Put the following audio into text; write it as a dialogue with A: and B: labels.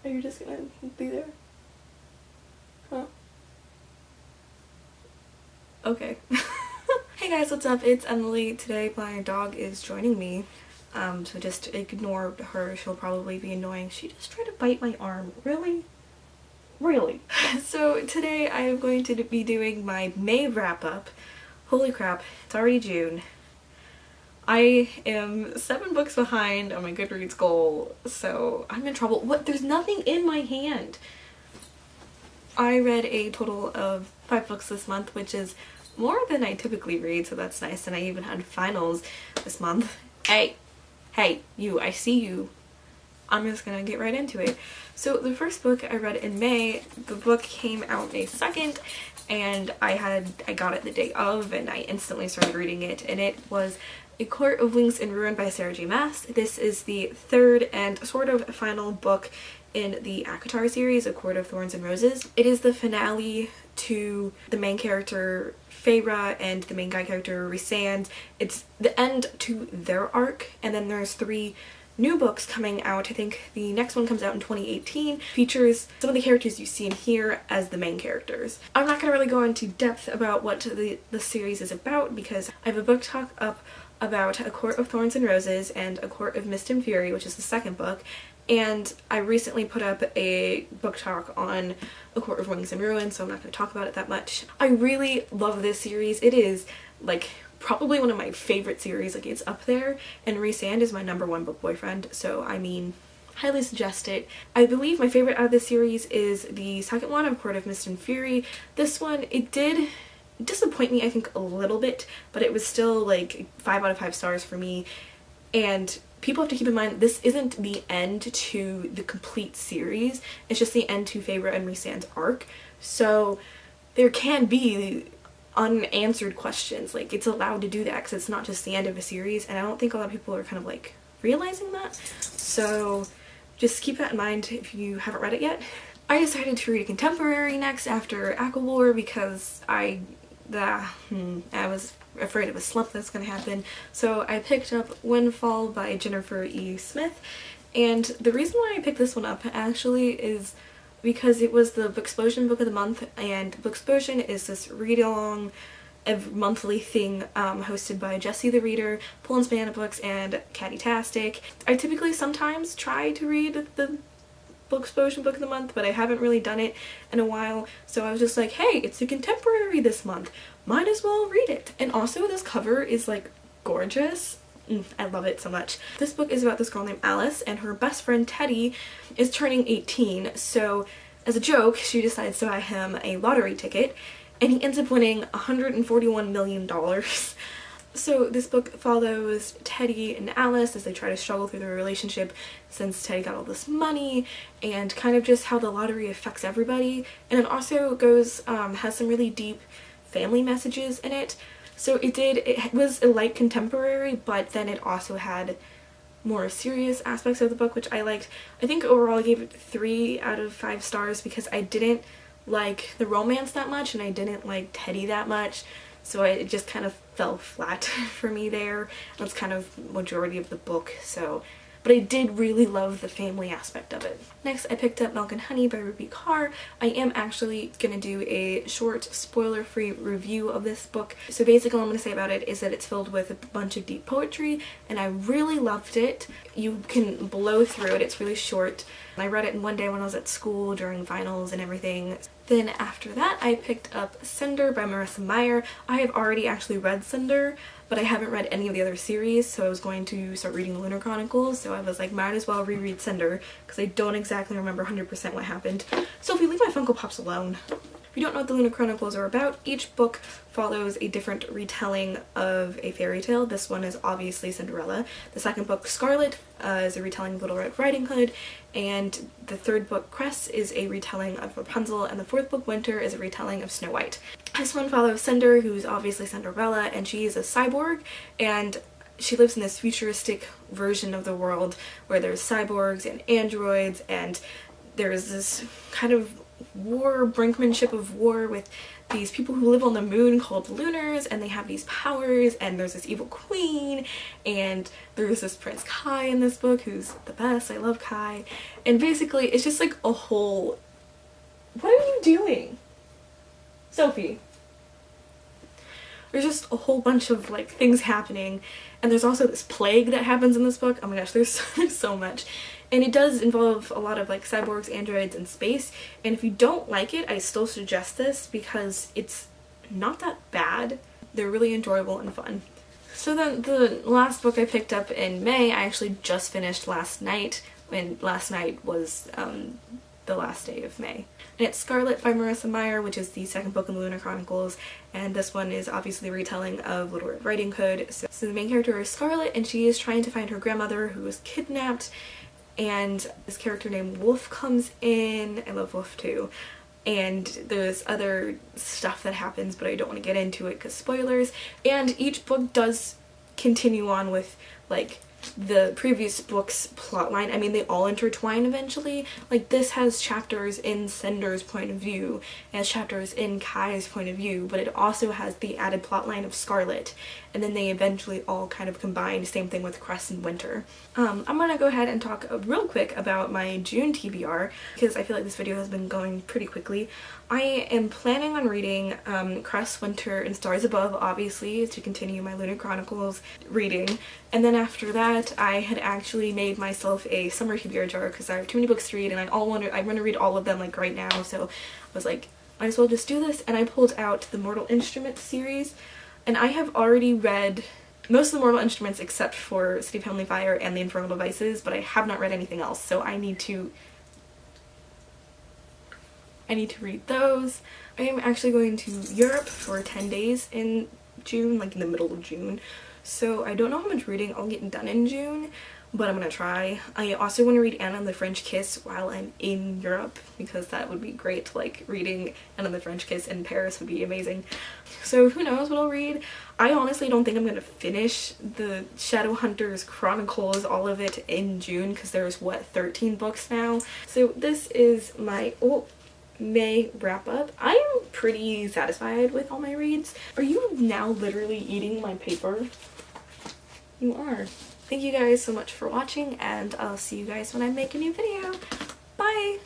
A: Are you just gonna be there? Huh? Okay. Hey guys, what's up? It's Emily. Today my dog is joining me. So just ignore her. She'll probably be annoying. She just tried to bite my arm. Really? Really? So today I am going to be doing my May wrap-up. Holy crap, it's already June. I am 7 books behind on my Goodreads goal, so I'm in trouble. What? There's nothing in my hand! I read a total of 5 books this month, which is more than I typically read, so that's nice, and I even had finals this month. Hey, you, I see you. I'm just gonna get right into it. So the first book I read in May, the book came out May 2nd, and I got it the day of, and I instantly started reading it, and it was A Court of Wings and Ruin by Sarah J. Maas. This is the third and sort of final book in the ACOTAR series, A Court of Thorns and Roses. It is the finale to the main character Feyre and the main guy character Rhysand. It's the end to their arc, and then there's 3 new books coming out. I think the next one comes out in 2018. Features some of the characters you see in here as the main characters. I'm not going to really go into depth about what the series is about because I have a book talk up about A Court of Thorns and Roses and A Court of Mist and Fury, which is the second book. And I recently put up a book talk on A Court of Wings and Ruin, so I'm not going to talk about it that much. I really love this series. It is, like, probably one of my favorite series. Like, it's up there, and Rhysand is my #1 book boyfriend, so I mean, highly suggest it. I believe my favorite out of this series is the second one, A Court of Mist and Fury. This one, it did disappoint me, I think, a little bit, but it was still, like, 5 out of 5 stars for me. And people have to keep in mind, this isn't the end to the complete series. It's just the end to Feyre and Rhysand's arc. So there can be unanswered questions. Like, it's allowed to do that because it's not just the end of a series, and I don't think a lot of people are kind of like realizing that. So just keep that in mind if you haven't read it yet. I decided to read a contemporary next after Aqualore because I was afraid of a slump that's gonna happen. So I picked up Windfall by Jennifer E. Smith, and the reason why I picked this one up actually is because it was the Booksplosion book of the month, and Booksplosion is this read-along monthly thing hosted by Jessie the Reader, Poland's Banana Books, and Catty-tastic. I typically sometimes try to read the Booksplosion book of the month, but I haven't really done it in a while, so I was just like, hey, it's a contemporary this month, might as well read it. And also this cover is like gorgeous. I love it so much. This book is about this girl named Alice, and her best friend Teddy is turning 18, so as a joke she decides to buy him a lottery ticket, and he ends up winning $141 million. So this book follows Teddy and Alice as they try to struggle through their relationship since Teddy got all this money, and kind of just how the lottery affects everybody. And it also goes, has some really deep family messages in it. So it was a light contemporary, but then it also had more serious aspects of the book, which I liked. I think overall I gave it 3 out of 5 stars because I didn't like the romance that much, and I didn't like Teddy that much. So it just kind of fell flat for me there. That's kind of majority of the book, so. But I did really love the family aspect of it. Next, I picked up Milk and Honey by Ruby Carr. I am actually going to do a short, spoiler-free review of this book. So basically all I'm going to say about it is that it's filled with a bunch of deep poetry, and I really loved it. You can blow through it. It's really short. I read it in one day when I was at school during finals and everything. Then after that, I picked up Cinder by Marissa Meyer. I have already actually read Cinder, but I haven't read any of the other series, so I was going to start reading the Lunar Chronicles, so I was like, might as well reread Cinder, because I don't exactly remember 100% what happened. So if you leave my Funko Pops alone. If you don't know what the Lunar Chronicles are about, each book follows a different retelling of a fairy tale. This one is obviously Cinderella. The second book, Scarlet, is a retelling of Little Red Riding Hood, and the third book, Cress, is a retelling of Rapunzel, and the fourth book, Winter, is a retelling of Snow White. This one follows Cinder, who's obviously Cinderella, and she is a cyborg, and she lives in this futuristic version of the world where there's cyborgs and androids, and there's this kind of war, brinkmanship of war with these people who live on the moon called Lunars, and they have these powers, and there's this evil queen, and there's this Prince Kai in this book who's the best. I love Kai. And basically it's just like a whole... What are you doing? Sophie. There's just a whole bunch of like things happening, and there's also this plague that happens in this book. Oh my gosh, there's so much. And it does involve a lot of like cyborgs, androids, and space, and if you don't like it, I still suggest this because it's not that bad. They're really enjoyable and fun. So then the last book I picked up in May, I actually just finished last night, and last night was the last day of May. And it's Scarlet by Marissa Meyer, which is the second book in the Lunar Chronicles, and this one is obviously a retelling of Little Red Riding Hood. So the main character is Scarlet, and she is trying to find her grandmother who was kidnapped, and this character named Wolf comes in. I love Wolf too. And there's other stuff that happens, but I don't want to get into it because spoilers. And each book does continue on with like the previous book's plotline. I mean, they all intertwine eventually. Like, this has chapters in Cinder's point of view, it has chapters in Kai's point of view, but it also has the added plotline of Scarlet, and then they eventually all kind of combine. Same thing with Cress and Winter. I'm gonna go ahead and talk real quick about my June TBR, because I feel like this video has been going pretty quickly. I am planning on reading Cress, Winter, and Stars Above, obviously, to continue my Lunar Chronicles reading. And then after that, I had actually made myself a summer TBR jar because I have too many books to read, and I want to read all of them like right now, so I was like, might as well just do this. And I pulled out the Mortal Instruments series, and I have already read most of the Mortal Instruments except for City of Heavenly Fire and the Infernal Devices, but I have not read anything else, so I need to read those. I am actually going to Europe for 10 days in June, like in the middle of June, so I don't know how much reading I'll get done in June, but I'm gonna try. I also want to read Anna and the French Kiss while I'm in Europe, because that would be great. Like, reading Anna and the French Kiss in Paris would be amazing. So who knows what I'll read. I honestly don't think I'm gonna finish the Shadowhunters Chronicles, all of it, in June, because there's, what, 13 books now? So this is my May wrap up. I am pretty satisfied with all my reads. Are you now literally eating my paper? You are. Thank you guys so much for watching, and I'll see you guys when I make a new video. Bye!